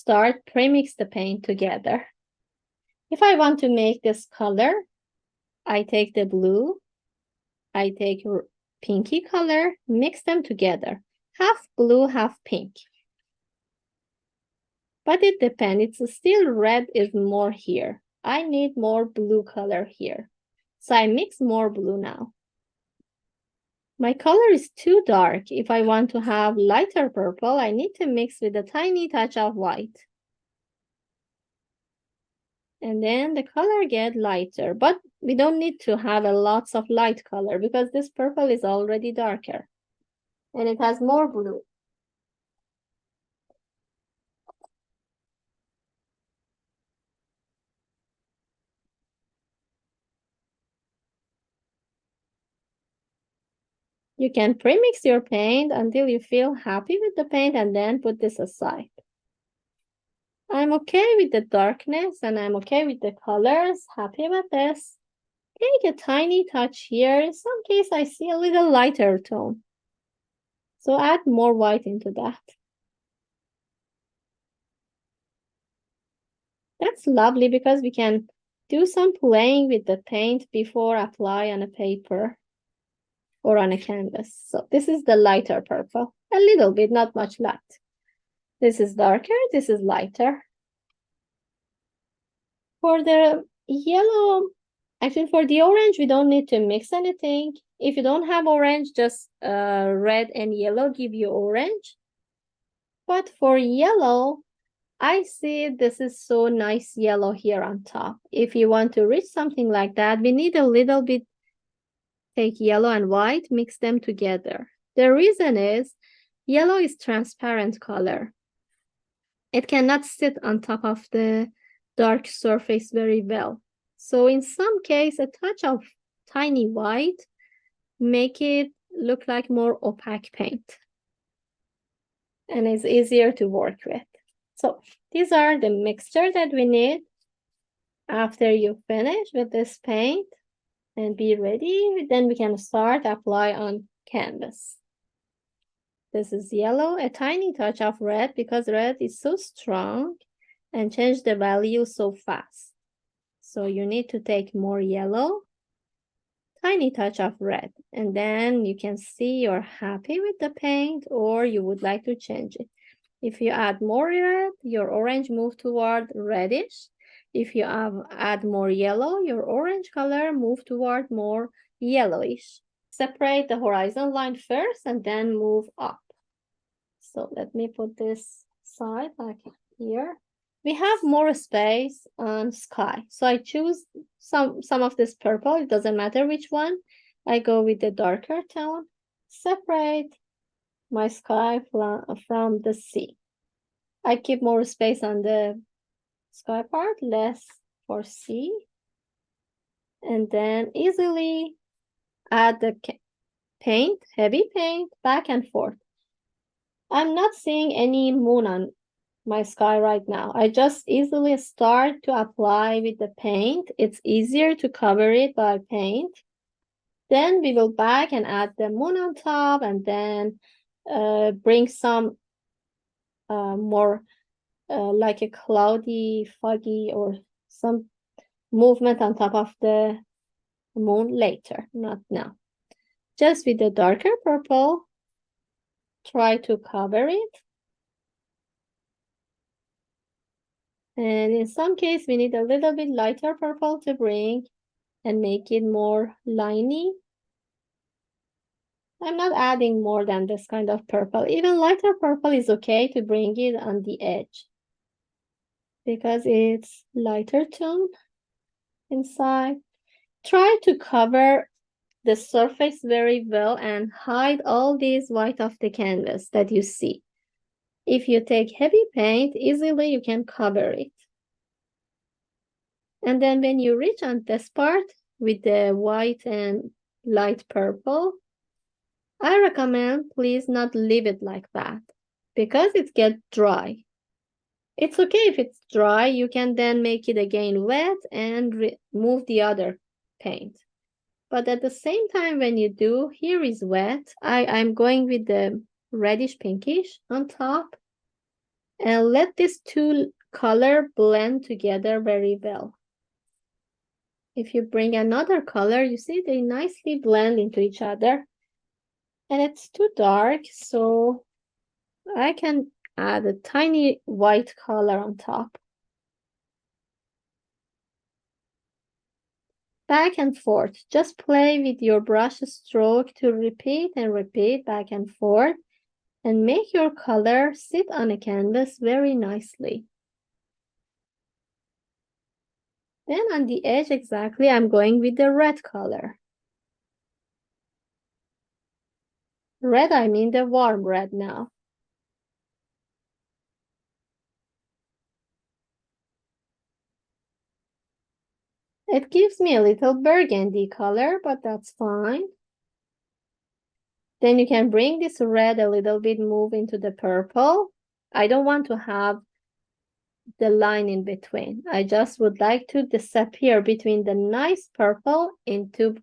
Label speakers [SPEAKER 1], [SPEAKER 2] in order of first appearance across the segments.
[SPEAKER 1] start, premix the paint together. If I want to make this color, I take the blue, I take pinky color, mix them together. Half blue, half pink. But it depends, it's still red is more here. I need more blue color here. So I mix more blue now. My color is too dark. If I want to have lighter purple, I need to mix with a tiny touch of white. And then the color get lighter, but we don't need to have a lots of light color because this purple is already darker and it has more blue. You can premix your paint until you feel happy with the paint and then put this aside. I'm okay with the darkness and I'm okay with the colors, happy with this. Take a tiny touch here. In some case, I see a little lighter tone. So add more white into that. That's lovely because we can do some playing with the paint before apply on a paper or on a canvas. So this is the lighter purple, a little bit, not much light. This is darker, this is lighter. For the yellow, actually for the orange, we don't need to mix anything. If you don't have orange, just red and yellow give you orange. But for yellow, I see this is so nice yellow here on top. If you want to reach something like that, we need a little bit, take yellow and white, mix them together. The reason is yellow is transparent color. It cannot sit on top of the dark surface very well. So in some case, a touch of tiny white make it look like more opaque paint. And it's easier to work with. So these are the mixture that we need after you finish with this paint and be ready. Then we can start apply on canvas. This is yellow, a tiny touch of red because red is so strong and change the value so fast. So you need to take more yellow, tiny touch of red, and then you can see you're happy with the paint or you would like to change it. If you add more red, your orange move toward reddish. If you add more yellow, your orange color move toward more yellowish. Separate the horizon line first and then move up. So let me put this side like here. We have more space on sky. So I choose some of this purple. It doesn't matter which one. I go with the darker tone. Separate my sky from the sea. I keep more space on the sky part, less for sea. And then easily add the paint, heavy paint, back and forth. I'm not seeing any moon on my sky right now. I just easily start to apply with the paint. It's easier to cover it by paint. Then we will back and add the moon on top and then bring some more like a cloudy, foggy or some movement on top of the moon later, not now. Just with the darker purple, try to cover it. And in some case, we need a little bit lighter purple to bring and make it more liney. I'm not adding more than this kind of purple. Even lighter purple is okay to bring it on the edge because it's lighter tone inside. Try to cover the surface very well and hide all these white of the canvas that you see. If you take heavy paint, easily you can cover it. And then when you reach on this part with the white and light purple, I recommend please not leave it like that because it gets dry. It's okay if it's dry, you can then make it again wet and remove the other paint. But at the same time, when you do, here is wet. I'm going with the reddish pinkish on top. And let these two color blend together very well. If you bring another color, you see they nicely blend into each other. And it's too dark, so I can add a tiny white color on top. Back and forth. Just play with your brush stroke to repeat and repeat back and forth and make your color sit on a canvas very nicely. Then on the edge exactly, I'm going with the red color. Red, I mean the warm red now. It gives me a little burgundy color, but that's fine. Then you can bring this red a little bit, move into the purple. I don't want to have the line in between. I just would like to disappear between the nice purple into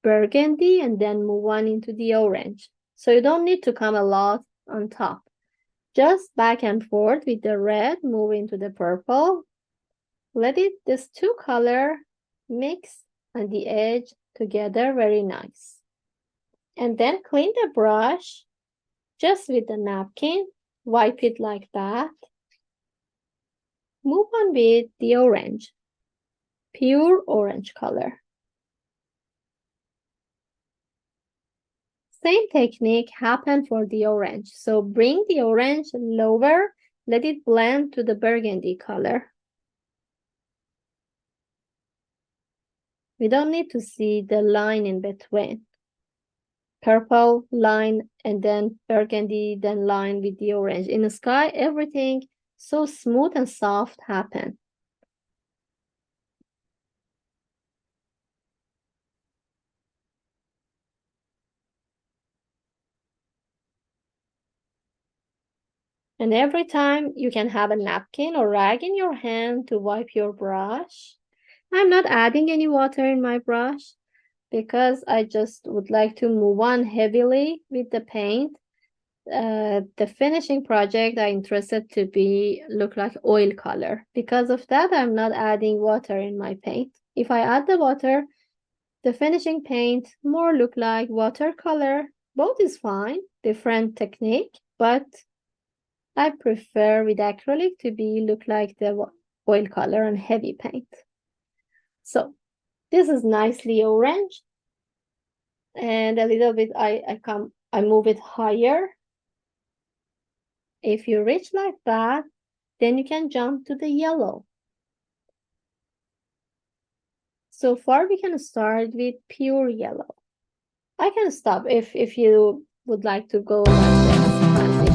[SPEAKER 1] burgundy and then move on into the orange. So you don't need to come a lot on top. Just back and forth with the red, move into the purple. Let this two color mix on the edge together very nice. And then clean the brush just with the napkin, wipe it like that. Move on with the orange, pure orange color. Same technique happened for the orange. So bring the orange lower, let it blend to the burgundy color. We don't need to see the line in between. Purple line and then burgundy, then line with the orange. In the sky, everything so smooth and soft happen. And every time you can have a napkin or rag in your hand to wipe your brush. I'm not adding any water in my brush because I just would like to move on heavily with the paint. The finishing project I interested to be look like oil color. Because of that, I'm not adding water in my paint. If I add the water, the finishing paint more look like watercolor. Both is fine, different technique, but I prefer with acrylic to be look like the oil color and heavy paint. So this is nicely orange, and a little bit I move it higher. If you reach like that, then you can jump to the yellow. So far, we can start with pure yellow. I can stop if you would like to go like this transition.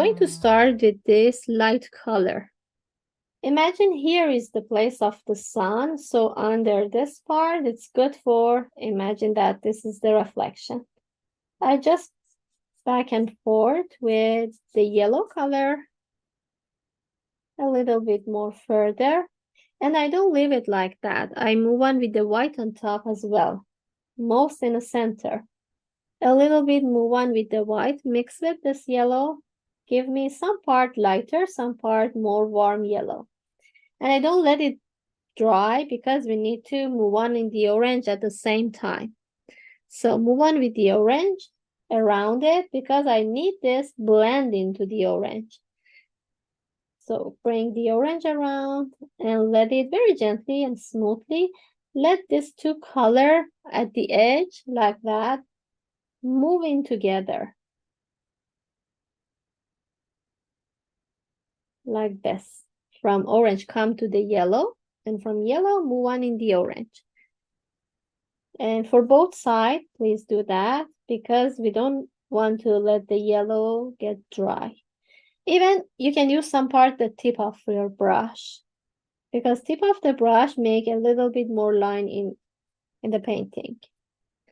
[SPEAKER 1] going to start with this light color. Imagine here is the place of the sun, so under this part, it's good for, imagine that this is the reflection. I just back and forth with the yellow color a little bit more further, and I don't leave it like that. I move on with the white on top as well, most in the center. A little bit move on with the white, mix with this yellow, give me some part lighter, some part more warm yellow. And I don't let it dry because we need to move on in the orange at the same time. So move on with the orange around it because I need this blend into the orange. So bring the orange around and let it very gently and smoothly. Let these two color at the edge like that moving together. Like this. From orange come to the yellow, and from yellow move on in the orange. And for both sides, please do that because we don't want to let the yellow get dry. Even you can use some part the tip of your brush because tip of the brush make a little bit more line in the painting.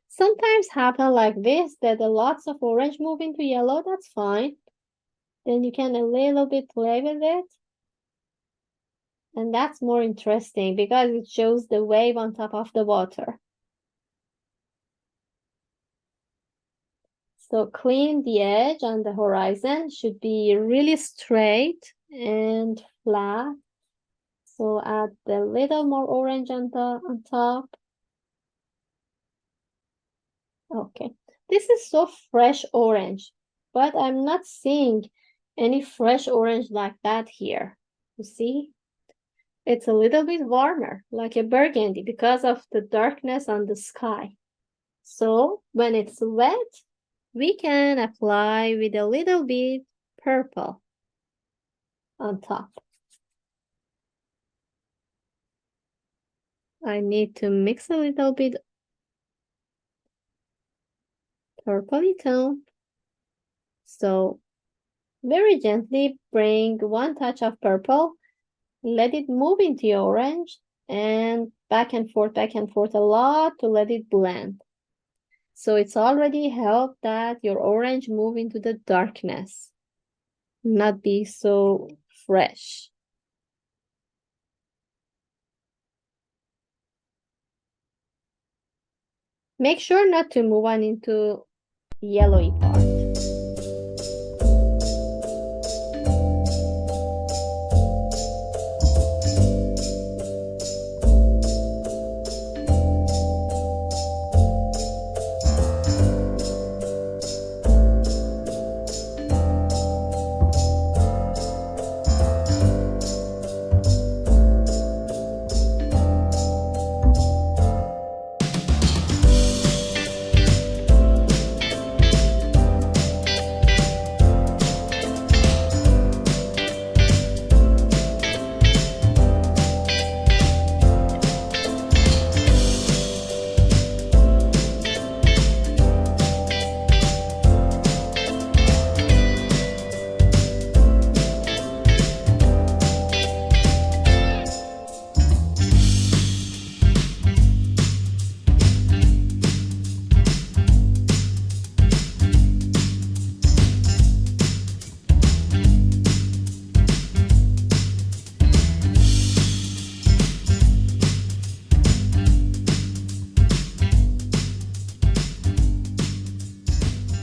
[SPEAKER 1] Sometimes happen like this that lots of orange move into yellow, that's fine. Then you can a little bit play with it. And that's more interesting because it shows the wave on top of the water. So clean the edge on the horizon should be really straight and flat. So add a little more orange on top. Okay, this is so fresh orange, but I'm not seeing any fresh orange like that here. You see? It's a little bit warmer, like a burgundy, because of the darkness on the sky. So when it's wet, we can apply with a little bit purple on top. I need to mix a little bit purpley tone. So very gently bring one touch of purple, let it move into orange, and back and forth a lot to let it blend. So it's already helped that your orange move into the darkness, not be so fresh. Make sure not to move on into yellowy part.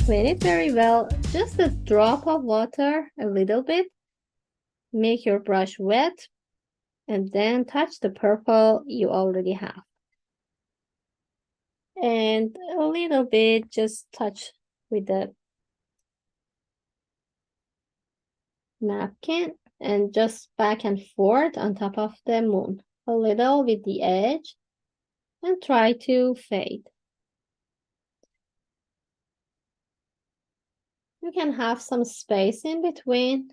[SPEAKER 1] Clean it very well, just a drop of water, a little bit. Make your brush wet and then touch the purple you already have. And a little bit, just touch with the napkin and just back and forth on top of the moon. A little with the edge and try to fade. You can have some space in between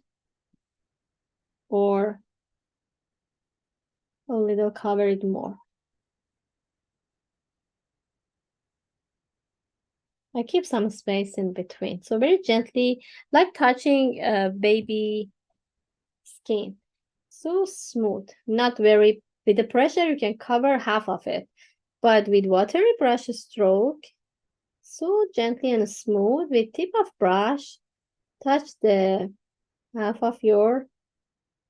[SPEAKER 1] or a little cover it more. I keep some space in between. So very gently, like touching baby skin. So smooth, not very, with the pressure, you can cover half of it. But with watery brush stroke, so gently and smooth, with tip of brush, touch the half of your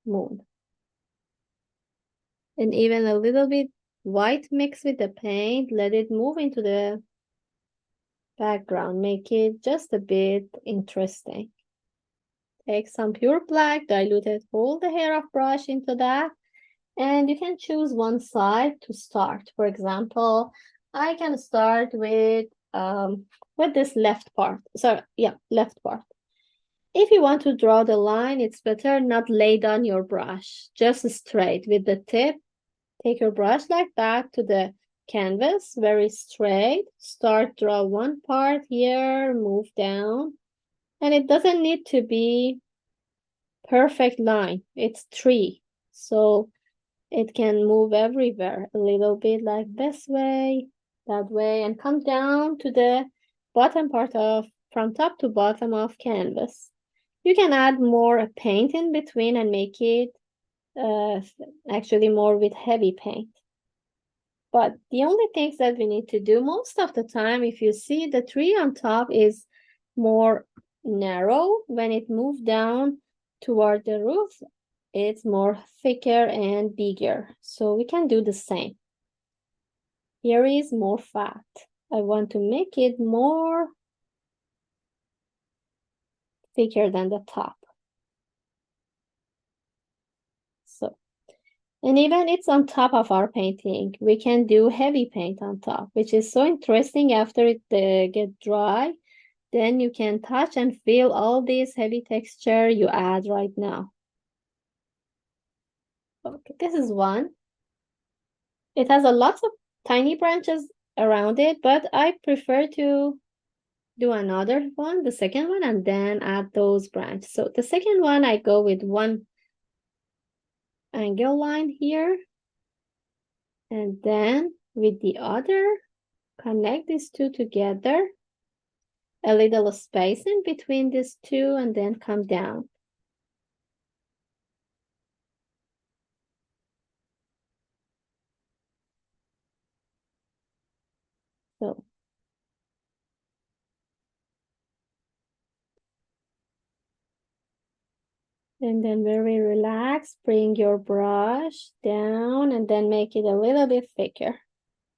[SPEAKER 1] moon. And even a little bit white mix with the paint, let it move into the background, make it just a bit interesting. Take some pure black, dilute it, hold the hair of brush into that, and you can choose one side to start. For example, I can start with this left part. So yeah, left part. If you want to draw the line, it's better not lay down your brush, just straight with the tip. Take your brush like that to the canvas, very straight. Start, draw one part here, move down. And it doesn't need to be perfect line. It's 3. So it can move everywhere a little bit, like this way, that way, and come down to the bottom part of, from top to bottom of canvas. You can add more paint in between and make it actually more with heavy paint. But the only things that we need to do most of the time, if you see the tree on top is more narrow, when it moves down toward the roof, it's more thicker and bigger. So we can do the same. Here is more fat. I want to make it more thicker than the top. So, and even it's on top of our painting, we can do heavy paint on top, which is so interesting. After it get dry, then you can touch and feel all this heavy texture you add right now. Okay, this is one. It has a lot of tiny branches around it, but I prefer to do another one, the second one, and then add those branches. So the second one, I go with one angle line here, and then with the other, connect these two together, a little space in between these two, and then come down. So, and then very relaxed, bring your brush down and then make it a little bit thicker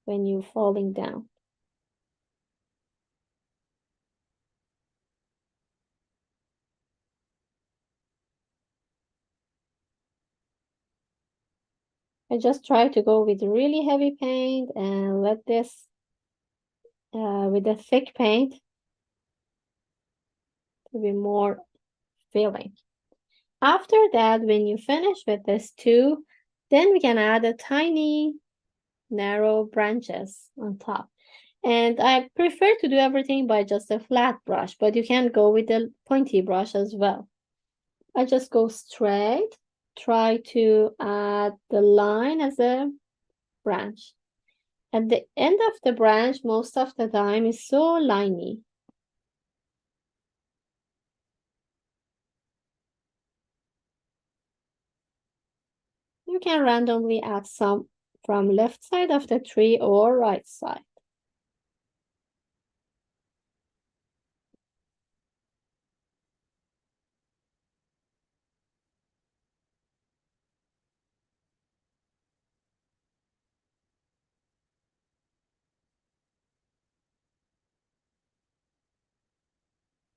[SPEAKER 1] when you're falling down. I just try to go with really heavy paint and let this with the thick paint to be more filling. After that, when you finish with this too, then we can add a tiny narrow branches on top. And I prefer to do everything by just a flat brush, but you can go with a pointy brush as well. I just go straight, try to add the line as a branch. At the end of the branch, most of the time is so liney. You can randomly add some from left side of the tree or right side.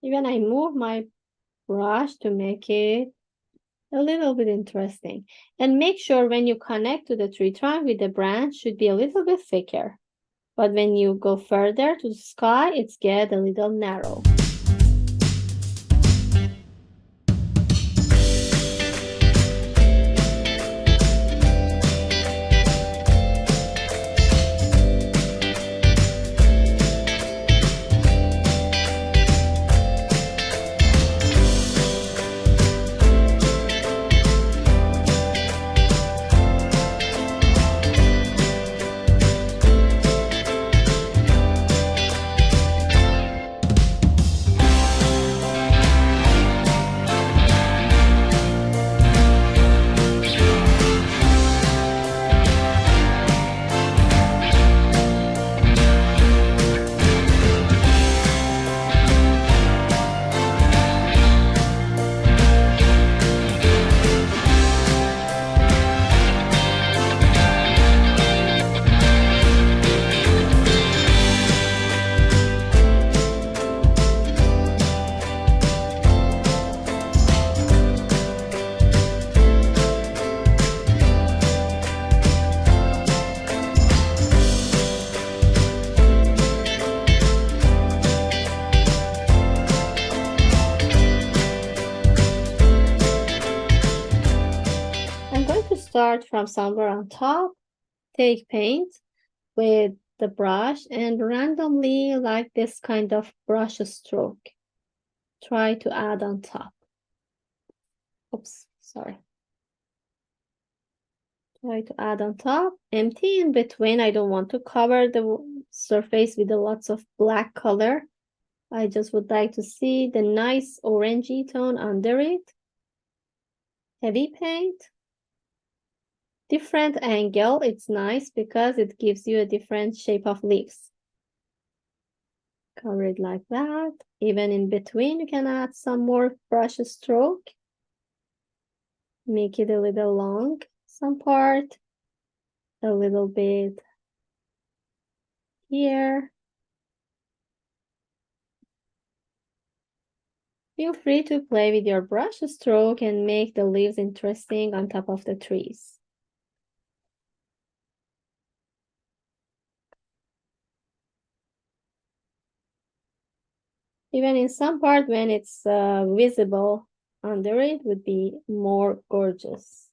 [SPEAKER 1] Even I move my brush to make it a little bit interesting. And make sure when you connect to the tree trunk with the branch should be a little bit thicker. But when you go further to the sky, it's get a little narrow. start from somewhere on top, take paint with the brush and randomly, like this kind of brush stroke, try to add on top. Oops, sorry. Try to add on top, empty in between. I don't want to cover the surface with a lots of black color. I just would like to see the nice orangey tone under it. Heavy paint. Different angle, it's nice because it gives you a different shape of leaves. Cover it like that. Even in between, you can add some more brush stroke. Make it a little long, some part. A little bit here. Feel free to play with your brush stroke and make the leaves interesting on top of the trees. Even in some part when it's visible under it would be more gorgeous.